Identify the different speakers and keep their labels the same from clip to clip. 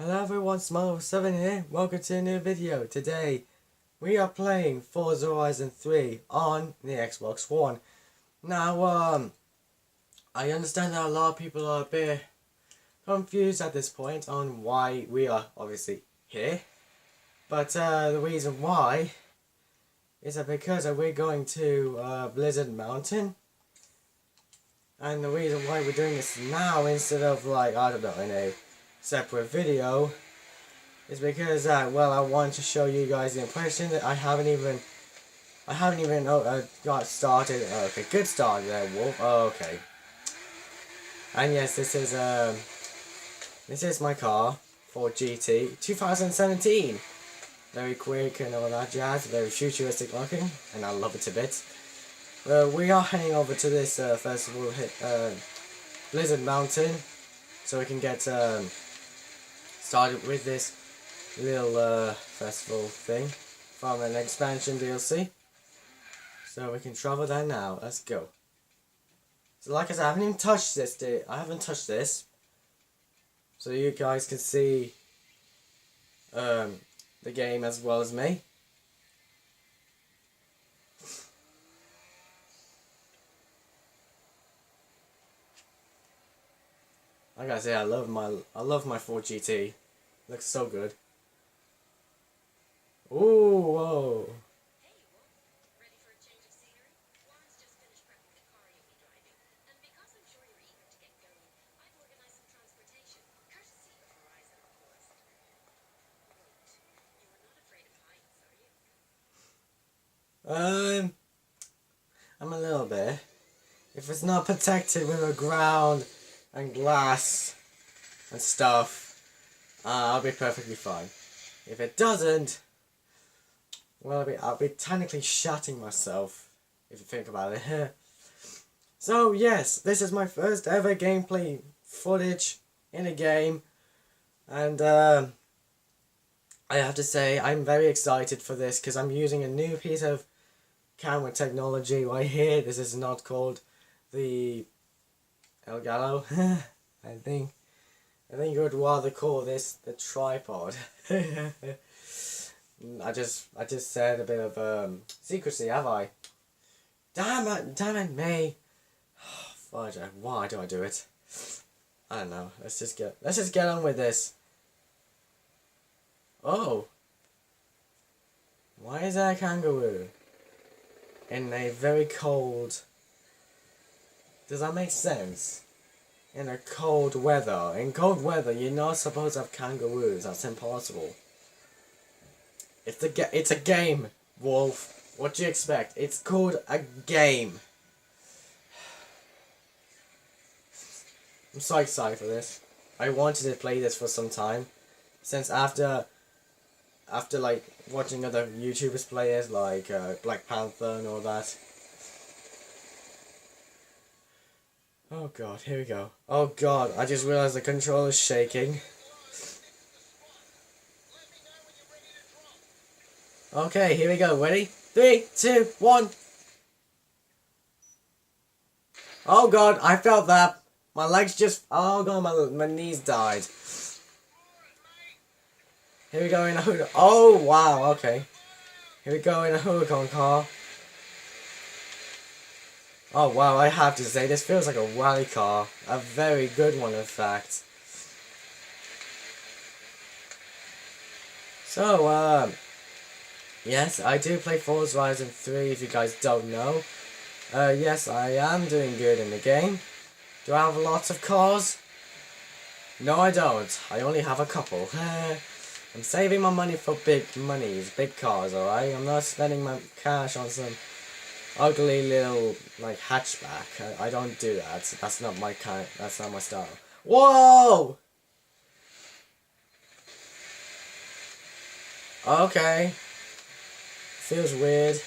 Speaker 1: Hello everyone, Smile7 here. Welcome to a new video. Today we are playing Forza Horizon 3 on the Xbox One. Now, I understand that a lot of people are a bit confused at this point on why we are obviously here. But the reason why is that because we're going to Blizzard Mountain. And the reason why we're doing this now instead of like, I don't know, in a separate video is because well, I want to show you guys the impression that I haven't even got started. Okay, good start there, Wolf. Okay. And yes, this is my car, Ford GT 2017. Very quick and all that jazz, very futuristic looking, and I love it a bit. We are heading over to this festival, Blizzard Mountain, so we can get started with this little festival thing from an expansion DLC. So we can travel there now. Let's go. So like I said, I haven't even touched this. I haven't touched this, so you guys can see the game as well as me. Like I say, I love my Ford GT. Looks so good. Ooh, whoa.
Speaker 2: Hey, Wolf. Ready for a change of scenery? Warren's just finished prepping the car you'll be driving, and because I'm sure you're eager to get going, I've organized some transportation, courtesy of Horizon, of course. Wait, you're not afraid of heights, are you?
Speaker 1: I'm a little bit. If it's not protected with a ground and glass and stuff, I'll be perfectly fine. If it doesn't, well, I'll be technically shitting myself, if you think about it. So yes, this is my first ever gameplay footage in a game, and I have to say I'm very excited for this because I'm using a new piece of camera technology right here. This is not called the Elgato. I think you would rather call this the tripod. I just said a bit of secrecy, have I? Damn it, me. Fudge, why do I do it? I don't know. Let's just get on with this. Oh. Why is there a kangaroo in a very cold? Does that make sense? In a cold weather. In cold weather, you're not supposed to have kangaroos. That's impossible. It's a game, Wolf. What do you expect? It's called a game. I'm so excited for this. I wanted to play this for some time. Since after like watching other YouTubers play it, like Black Panther and all that. Oh god, here we go. Oh god, I just realized the controller's shaking. Okay, here we go. Ready? 3, 2, 1. Oh god, I felt that. My legs just... Oh god, my knees died. Here we go in a hood. Oh wow, okay. Here we go in a Huracan car. Oh wow, I have to say, this feels like a rally car. A very good one, in fact. So, yes, I do play Forza Horizon 3, if you guys don't know. Yes, I am doing good in the game. Do I have lots of cars? No, I don't. I only have a couple. I'm saving my money for big cars, alright? I'm not spending my cash on some ugly little, like, hatchback. I don't do that. That's not my that's not my style. Whoa! Okay. Feels weird.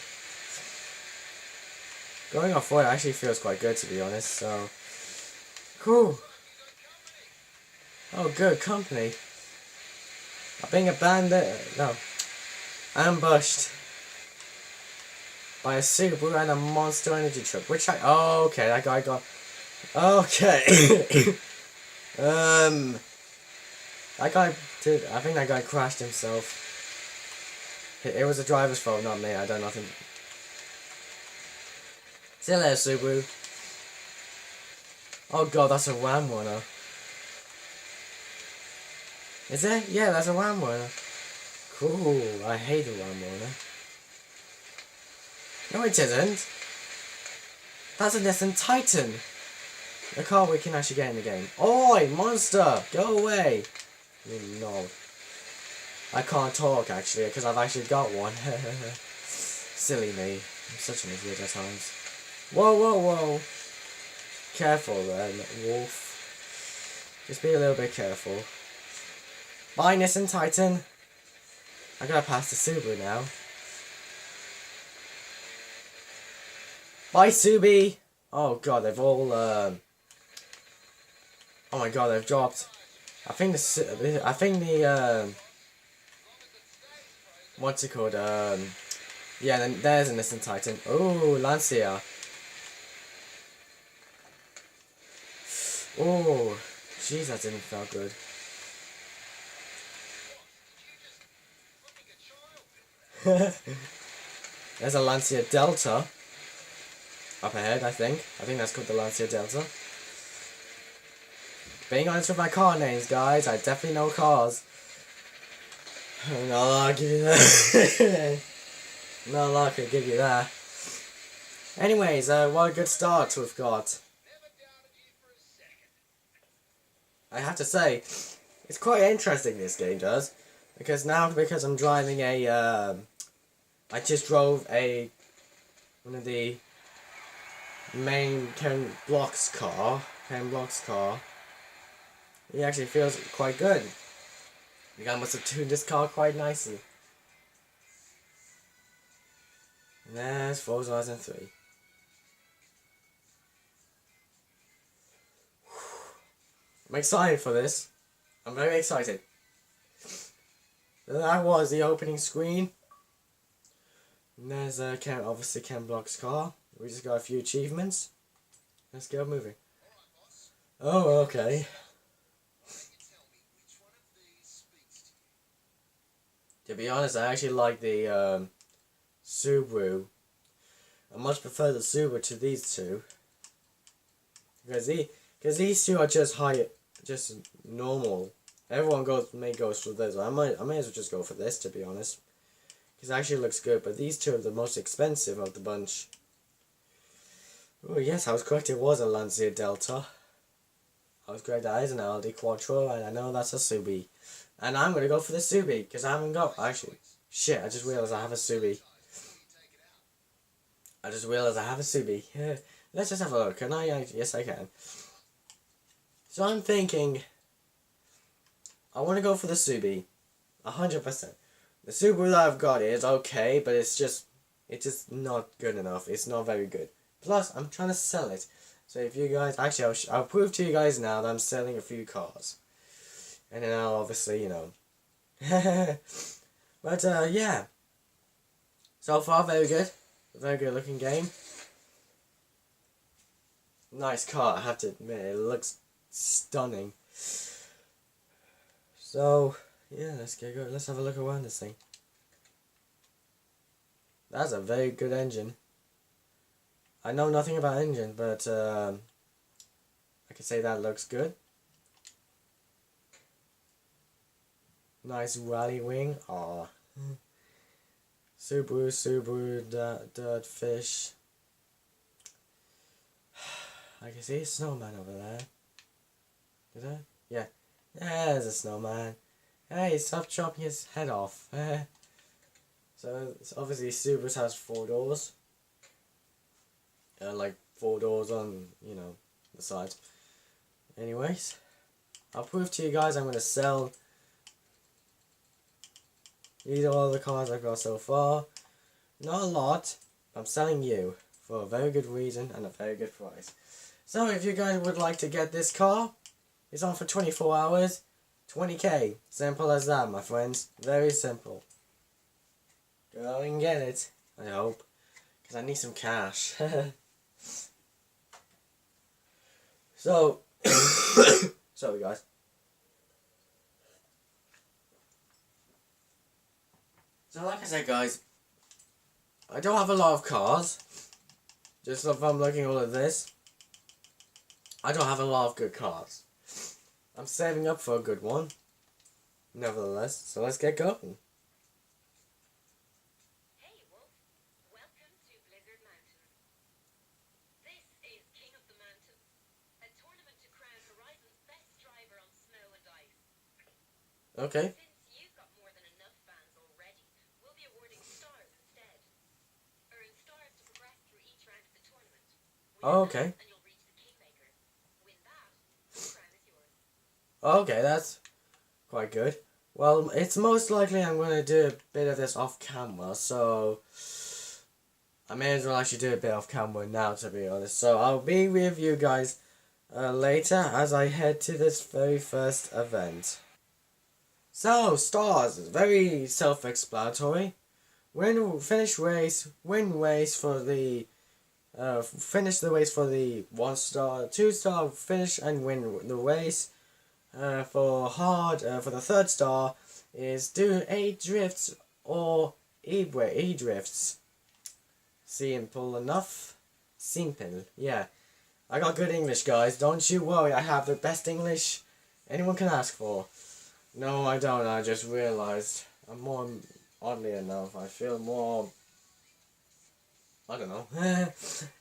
Speaker 1: Going off road actually feels quite good, to be honest, so... Cool. Oh, good company. I'm being abandoned... No. Ambushed by a Subaru and a Monster Energy truck, which I... Oh, okay, that guy got... Okay. That guy did. I think that guy crashed himself. It was the driver's fault, not me. I done nothing. See you later, Subaru. Oh god, that's a ram runner. Is it? Yeah, that's a ram runner. Cool. I hate a ram runner. No, it isn't. That's a Nissan Titan. A car we can actually get in the game. Oi, monster! Go away! You know. I can't talk actually, because I've actually got one. Silly me. I'm such an idiot at times. Whoa, whoa, whoa. Careful then, wolf. Just be a little bit careful. Bye, Nissan Titan. I gotta pass the Subaru now. Bye, Subi. Oh god, they've all. Oh my god, they've dropped. I think the. What's it called? Yeah, then there's a Nissan Titan. Oh, Lancia. Oh, jeez, that didn't feel good. There's a Lancia Delta. Up ahead, I think. I think that's called the Lancia Delta. Being honest with my car names, guys, I definitely know cars. No, I'll give you that. No luck, I'll give you that. Anyways, what a good start we've got. I have to say, it's quite interesting, this game does. Because I'm driving a, I just drove one of the main Ken Block's car. It actually feels quite good. The guy must have tuned this car quite nicely. And there's Forza Horizon 3. I'm excited for this. I'm very excited. That was the opening screen. And there's obviously Ken Block's car. We just got a few achievements. Let's get moving. Oh, okay. To be honest, I actually like the Subaru. I much prefer the Subaru to these two. Because these two are just normal. Everyone may go through this. I may as well just go for this, to be honest. Because it actually looks good. But these two are the most expensive of the bunch. Oh yes, I was correct. It was a Lancia Delta. I was correct. That is an LD Quattro, and I know that's a Subi. And I'm gonna go for the Subi because I haven't got. Actually, shit! I just realized I have a Subi. Let's just have a look. Can I? Yes, I can. So I'm thinking. I want to go for the Subi, 100%. The Subaru that I've got is okay, but it's just not good enough. It's not very good. Plus, I'm trying to sell it. So if you guys, actually, I'll prove to you guys now that I'm selling a few cars. And then I'll obviously, you know. But, yeah. So far, very good. Very good looking game. Nice car, I have to admit. It looks stunning. So, yeah, let's go. Let's have a look around this thing. That's a very good engine. I know nothing about engine, but I can say that looks good. Nice rally wing. Aw. Subaru, dirt fish. I can see a snowman over there. Did I? Yeah. Yeah, there's a snowman. Hey, stop chopping his head off. So, obviously Subaru has 4 doors. Like 4 doors on, you know, the sides. Anyways, I'll prove to you guys I'm going to sell. These are all the cars I've got so far. Not a lot. I'm selling you for a very good reason and a very good price. So if you guys would like to get this car, it's on for 24 hours, 20k. Simple as that, my friends. Very simple. Go and get it, I hope. Because I need some cash. So, sorry guys. So like I said, guys, I don't have a lot of cars. Just if I'm looking at all of this, I don't have a lot of good cars. I'm saving up for a good one, nevertheless, so let's get going.
Speaker 2: Hey, Wolf. Welcome to Blizzard Mountain. This is King of the Mountain, a tournament to crown Horizon's best driver on snow and ice.
Speaker 1: Okay.
Speaker 2: Since you've got more than enough fans already, we'll be awarding stars instead. Earn stars to progress through each round of the tournament.
Speaker 1: Oh, okay.
Speaker 2: And you'll reach the Kingmaker. Win that, the crown is yours.
Speaker 1: Okay, that's quite good. Well, it's most likely I'm going to do a bit of this off camera, so I may as well actually do a bit off camera now, to be honest. So I'll be with you guys later as I head to this very first event. So, stars, very self-explanatory. Finish the race for the 1 star, 2 star, finish and win the race. For the 3rd star is do 8 drifts or e-drifts. Simple enough. Simple, yeah. I got good English, guys. Don't you worry, I have the best English anyone can ask for. No, I don't. I just realized I'm more, oddly enough, I feel more, I don't know.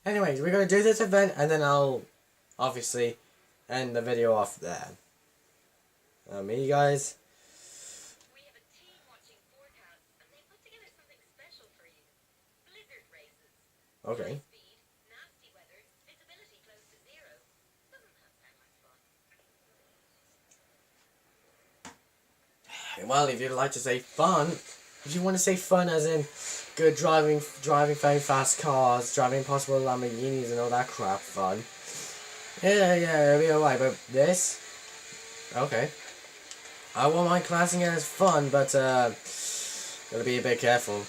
Speaker 1: Anyways, we're going to do this event and then I'll obviously end the video off there. Me, guys.
Speaker 2: We have a team watching forecast, and they put together something special for you. Blizzard races.
Speaker 1: Okay.
Speaker 2: High speed, nasty weather, visibility close to zero. Doesn't that sound like fun?
Speaker 1: Well, if you'd like to say fun, if you want to say fun as in good driving very fast cars, driving impossible Lamborghinis and all that crap fun, yeah, it'll be alright, but this, okay. I won't mind classing it as fun, but gotta be a bit careful.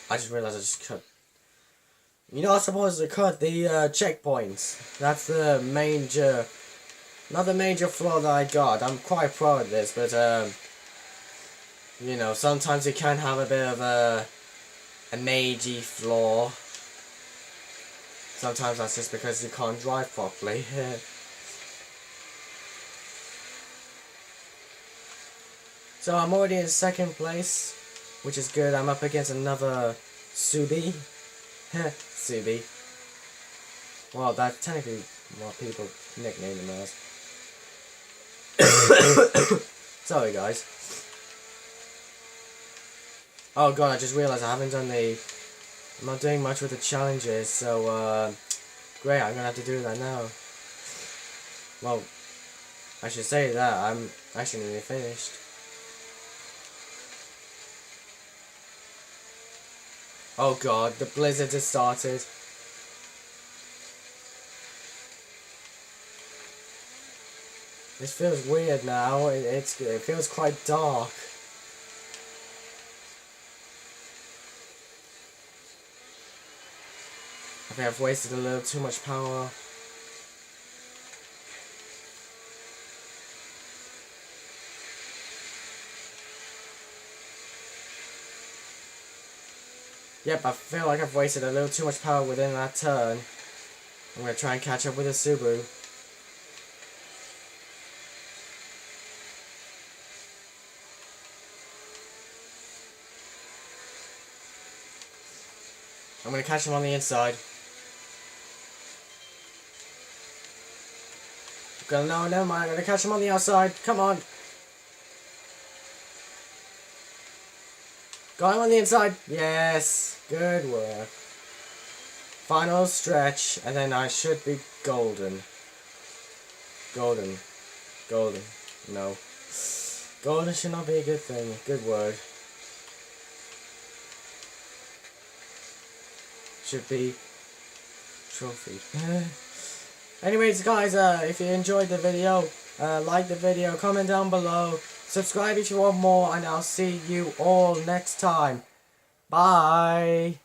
Speaker 1: I just realized I just cut. You're not supposed to cut the checkpoints. That's the major, not the major flaw that I got. I'm quite proud of this, but you know, sometimes you can have a bit of a major flaw. Sometimes that's just because you can't drive properly. So I'm already in 2nd place, which is good. I'm up against another Subi. Subi. Well, that's technically what people nickname him as. Sorry, guys. Oh god, I just realized I haven't done I'm not doing much with the challenges, so great, I'm gonna have to do that now. Well, I should say that, I'm actually nearly finished. Oh god, the blizzard has started. This feels weird now, it feels quite dark. I think I've wasted a little too much power. Yep, I feel like I've wasted a little too much power within that turn. I'm going to try and catch up with the Subaru. I'm going to catch him on the inside. No, never mind, I'm going to catch him on the outside. Come on. Got him on the inside. Yes. Good work. Final stretch, and then I should be golden. Golden. Golden. No. Golden should not be a good thing. Good word. Should be trophy. Anyways, guys, if you enjoyed the video, like the video, comment down below, subscribe if you want more, and I'll see you all next time. Bye.